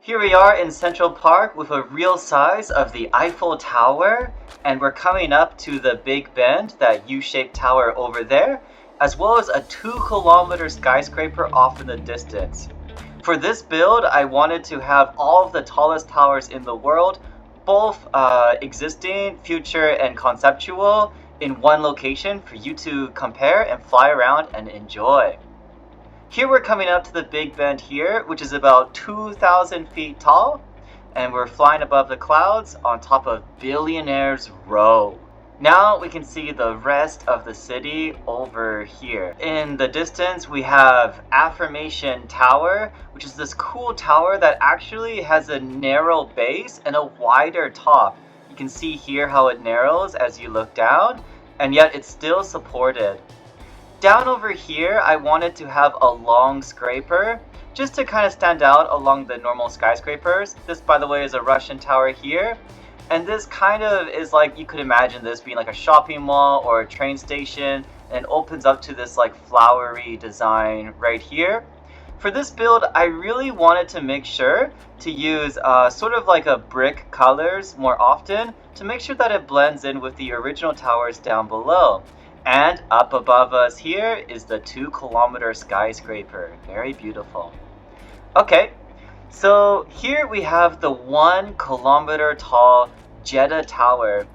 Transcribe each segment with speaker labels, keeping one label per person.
Speaker 1: Here we are in Central Park with a real size of the Eiffel Tower, and we're coming up to the Big Bend, that U-shaped tower over there, as well as a 2 kilometer skyscraper off in the distance. For this build, I wanted to have all of the tallest towers in the world, both existing, future, and conceptual, in one location for you to compare and fly around and enjoy. Here we're coming up to the Big Bend here, which is about 2,000 feet tall, and we're flying above the clouds on top of Billionaires Row. Now we can see the rest of the city over here. In the distance, we have Affirmation Tower, which is this cool tower that actually has a narrow base and a wider top. You can see here how it narrows as you look down, and yet it's still supported. Down over here, I wanted to have a long scraper, just to kind of stand out along the normal skyscrapers. This, by the way, is a Russian tower here. And this kind of is like, you could imagine this being like a shopping mall or a train station, and it opens up to this like flowery design right here. For this build, I really wanted to make sure to use sort of like a brick colors more often to make sure that it blends in with the original towers down below. And up above us here is the 2 kilometer skyscraper. Very beautiful. Okay, so here we have the 1 kilometer tall Jeddah Tower.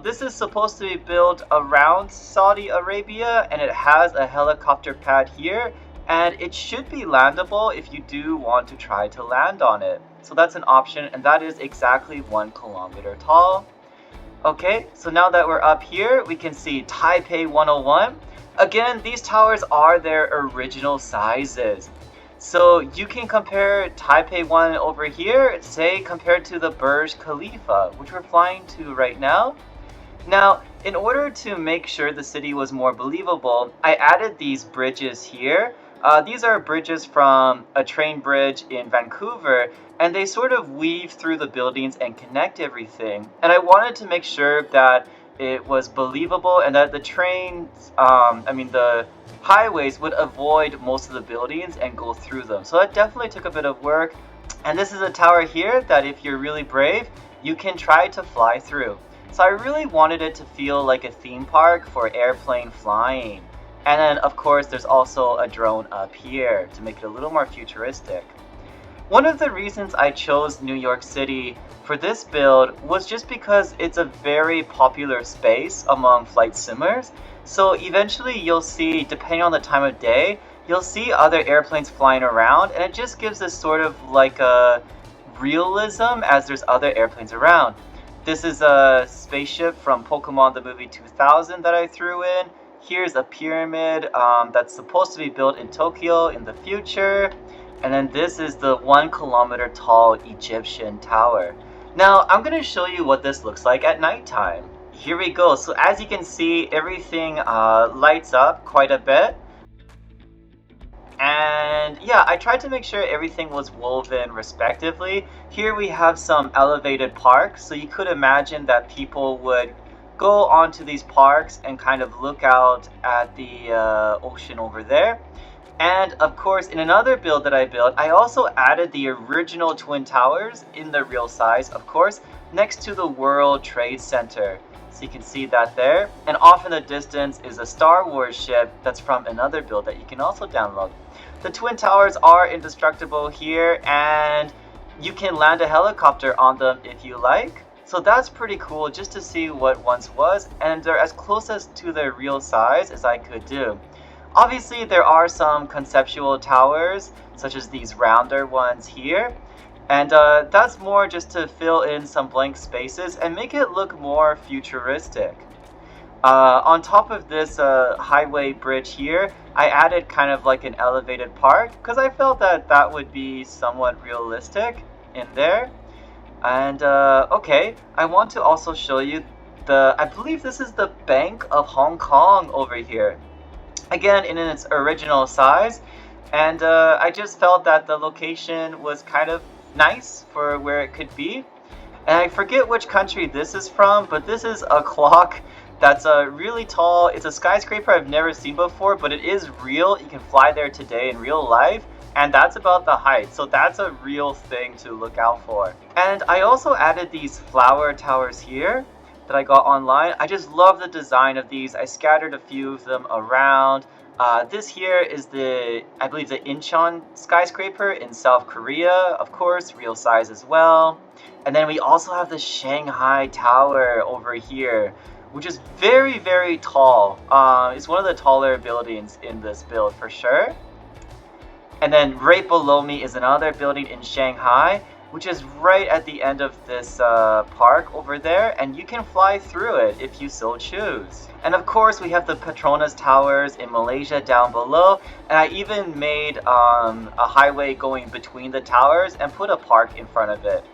Speaker 1: This is supposed to be built around Saudi Arabia, and it has a helicopter pad here, and it should be landable if you do want to try to land on it. So that's an option, and that is exactly 1 kilometer tall. Okay, so now that we're up here, we can see Taipei 101. Again, these towers are their original sizes. So you can compare Taipei 1 over here, say compared to the Burj Khalifa, which we're flying to right now. Now, in order to make sure the city was more believable, I added these bridges here. These are bridges from a train bridge in Vancouver, and they sort of weave through the buildings and connect everything. And I wanted to make sure that it was believable and that the the highways would avoid most of the buildings and go through them. So that definitely took a bit of work. And this is a tower here that if you're really brave, you can try to fly through. So I really wanted it to feel like a theme park for airplane flying. And then, of course, there's also a drone up here to make it a little more futuristic. One of the reasons I chose New York City for this build was just because it's a very popular space among flight simmers. So eventually you'll see, depending on the time of day, you'll see other airplanes flying around, and it just gives this sort of like a realism as there's other airplanes around. This is a spaceship from Pokemon the movie 2000 that I threw in. Here's a pyramid that's supposed to be built in Tokyo in the future. And then this is the 1 kilometer tall Egyptian tower. Now, I'm going to show you what this looks like at nighttime. Here we go. So as you can see, everything lights up quite a bit. And yeah, I tried to make sure everything was woven respectively. Here we have some elevated parks. So you could imagine that people would go onto these parks and kind of look out at the ocean over there. And of course, in another build that I built, I also added the original Twin Towers in the real size, of course, next to the World Trade Center. So you can see that there. And off in the distance is a Star Wars ship that's from another build that you can also download. The Twin Towers are indestructible here, and you can land a helicopter on them if you like. So that's pretty cool just to see what once was, and they're as close as to their real size as I could do. Obviously, there are some conceptual towers, such as these rounder ones here, and that's more just to fill in some blank spaces and make it look more futuristic. On top of this highway bridge here, I added kind of like an elevated park, because I felt that that would be somewhat realistic in there. And okay, I want to also show you I believe this is the Bank of Hong Kong over here. Again, in its original size, and I just felt that the location was kind of nice for where it could be. And I forget which country this is from, but this is a clock that's really tall. It's a skyscraper I've never seen before, but it is real. You can fly there today in real life. And that's about the height, so that's a real thing to look out for. And I also added these flower towers here that I got online. I just love the design of these. I scattered a few of them around. This here is I believe the Incheon skyscraper in South Korea, of course, real size as well. And then we also have the Shanghai Tower over here, which is very, very tall. It's one of the taller buildings in this build for sure. And then right below me is another building in Shanghai, which is right at the end of this park over there, and you can fly through it if you so choose. And of course, we have the Petronas Towers in Malaysia down below, and I even made a highway going between the towers and put a park in front of it.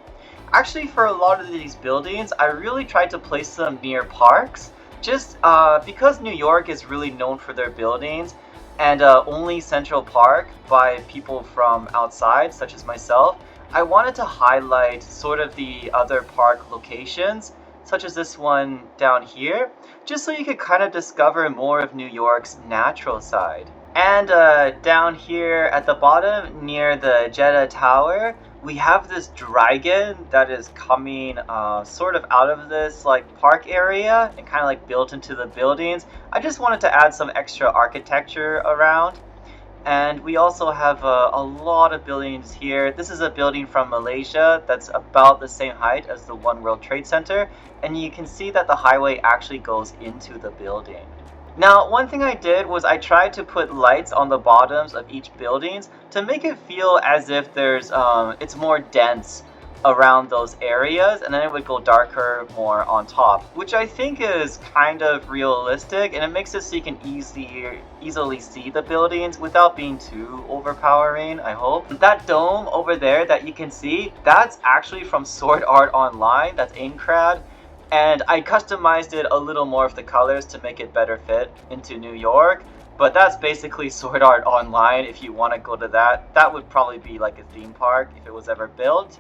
Speaker 1: Actually, for a lot of these buildings, I really tried to place them near parks, just because New York is really known for their buildings, and only Central Park by people from outside, such as myself. I wanted to highlight sort of the other park locations, such as this one down here, just so you could kind of discover more of New York's natural side. And down here at the bottom, near the Jeddah Tower, we have this dragon that is coming sort of out of this like park area and kind of like built into the buildings. I just wanted to add some extra architecture around. And we also have a lot of buildings here. This is a building from Malaysia that's about the same height as the One World Trade Center, and you can see that the highway actually goes into the building. Now, one thing I did was I tried to put lights on the bottoms of each buildings to make it feel as if it's more dense around those areas, and then it would go darker more on top, which I think is kind of realistic, and it makes it so you can easily see the buildings without being too overpowering, I hope. That dome over there that you can see, that's actually from Sword Art Online, that's Aincrad. And I customized it a little more of the colors to make it better fit into New York. But that's basically Sword Art Online. If you want to go to that, that would probably be like a theme park if it was ever built.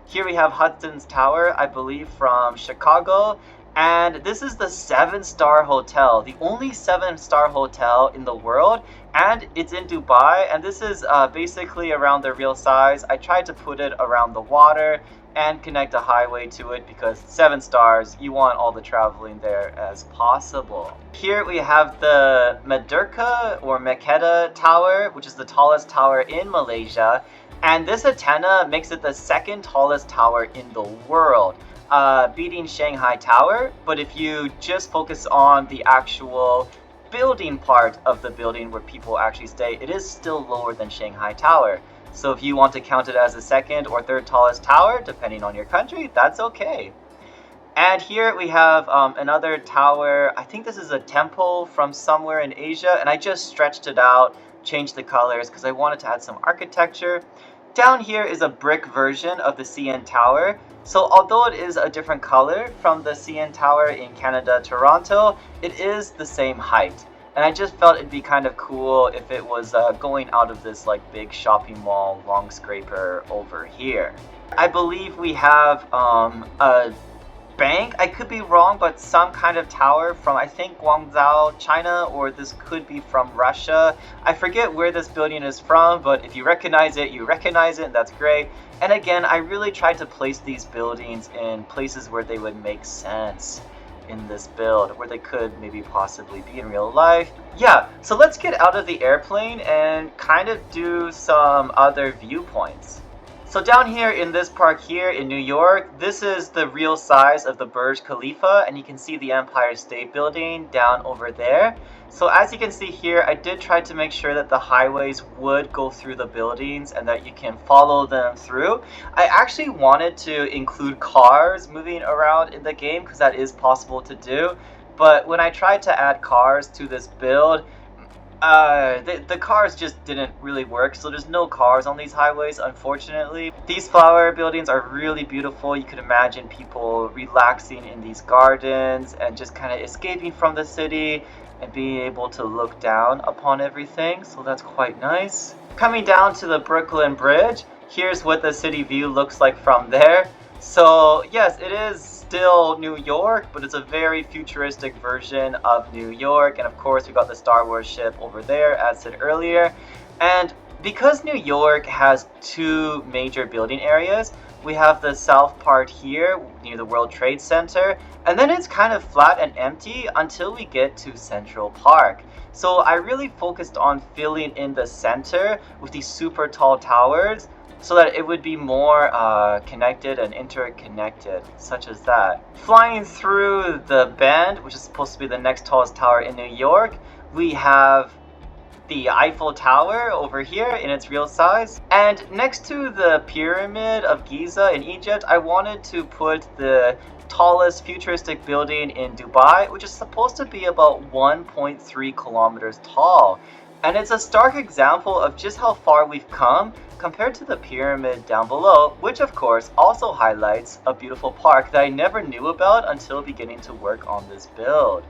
Speaker 1: Here we have Hudson's Tower, I believe from Chicago. And this is the 7-star hotel, the only 7-star hotel in the world. And it's in Dubai. And this is basically around the real size. I tried to put it around the water and connect a highway to it because 7 stars, you want all the traveling there as possible. Here we have the Merdeka or Mekketta Tower, which is the tallest tower in Malaysia. And this antenna makes it the 2nd tallest tower in the world, beating Shanghai Tower. But if you just focus on the actual building part of the building where people actually stay, it is still lower than Shanghai Tower. So if you want to count it as the 2nd or 3rd tallest tower, depending on your country, that's okay. And here we have another tower. I think this is a temple from somewhere in Asia, and I just stretched it out, changed the colors because I wanted to add some architecture. Down here is a brick version of the CN Tower. So although it is a different color from the CN Tower in Canada, Toronto, it is the same height. And I just felt it'd be kind of cool if it was going out of this like big shopping mall long scraper over here. I believe we have a bank, I could be wrong, but some kind of tower from I think Guangzhou, China, or this could be from Russia. I forget where this building is from, but if you recognize it, you recognize it, and that's great. And again, I really tried to place these buildings in places where they would make sense in this build, where they could maybe possibly be in real life. Yeah, so let's get out of the airplane and kind of do some other viewpoints. So down here in this park here in New York, this is the real size of the Burj Khalifa, and you can see the Empire State Building down over there. So as you can see here, I did try to make sure that the highways would go through the buildings and that you can follow them through. I actually wanted to include cars moving around in the game because that is possible to do. But when I tried to add cars to this build, the cars just didn't really work, so there's no cars on these highways, unfortunately. These flower buildings are really beautiful. You could imagine people relaxing in these gardens and just kind of escaping from the city and being able to look down upon everything, so that's quite nice. Coming down to the Brooklyn Bridge, here's what the city view looks like from there. So yes, it is still New York, but it's a very futuristic version of New York. And of course, we got the Star Wars ship over there, as said earlier. And because New York has two major building areas, we have the south part here near the World Trade Center, and then it's kind of flat and empty until we get to Central Park. So I really focused on filling in the center with these super tall towers so that it would be more connected and interconnected, such as that. Flying through the Bend, which is supposed to be the next tallest tower in New York, we have the Eiffel Tower over here in its real size. And next to the Pyramid of Giza in Egypt, I wanted to put the tallest futuristic building in Dubai, which is supposed to be about 1.3 kilometers tall. And it's a stark example of just how far we've come compared to the pyramid down below, which of course also highlights a beautiful park that I never knew about until beginning to work on this build.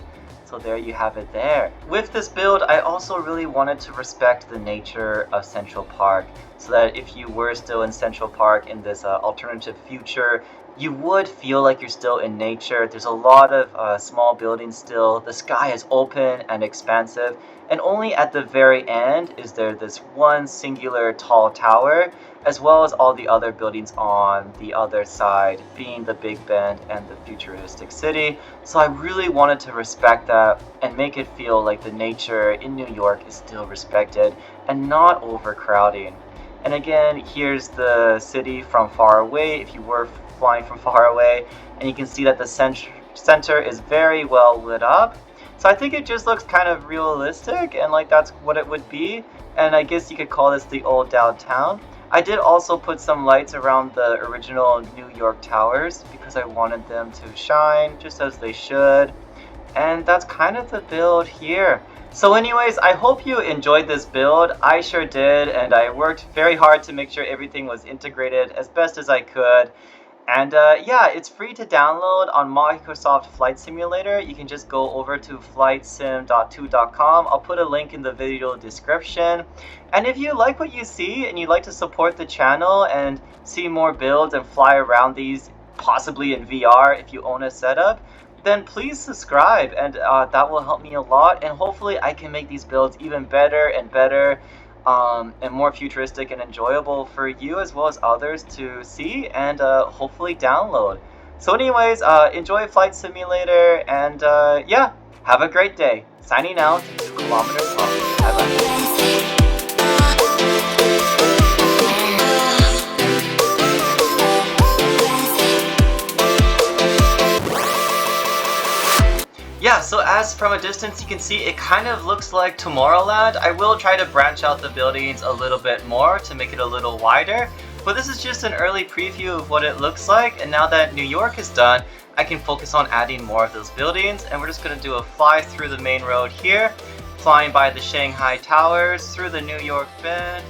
Speaker 1: So there you have it there. With this build, I also really wanted to respect the nature of Central Park, so that if you were still in Central Park in this alternative future, you would feel like you're still in nature. There's a lot of small buildings still. The sky is open and expansive, and only at the very end is there this one singular tall tower, as well as all the other buildings on the other side, being the Big Bend and the futuristic city. So I really wanted to respect that and make it feel like the nature in New York is still respected and not overcrowding. And again, here's the city from far away, if you were flying from far away, and you can see that the center is very well lit up. So I think it just looks kind of realistic, and like that's what it would be. And I guess you could call this the old downtown. I did also put some lights around the original New York towers because I wanted them to shine just as they should. And that's kind of the build here. So anyways, I hope you enjoyed this build. I sure did, and I worked very hard to make sure everything was integrated as best as I could. And yeah, it's free to download on Microsoft Flight Simulator. You can just go over to flightsim.2.com. I'll put a link in the video description. And if you like what you see and you'd like to support the channel and see more builds and fly around these, possibly in VR if you own a setup, then please subscribe, and that will help me a lot. And hopefully I can make these builds even better and better. And more futuristic and enjoyable for you as well as others to see and hopefully download. So anyways, enjoy Flight Simulator, and yeah, have a great day. Signing out, 2 kilometers up. Bye-bye. Yeah, so as from a distance you can see, it kind of looks like Tomorrowland. I will try to branch out the buildings a little bit more to make it a little wider, but this is just an early preview of what it looks like, and now that New York is done, I can focus on adding more of those buildings. And we're just going to do a fly through the main road here, flying by the Shanghai Towers, through the New York Bend,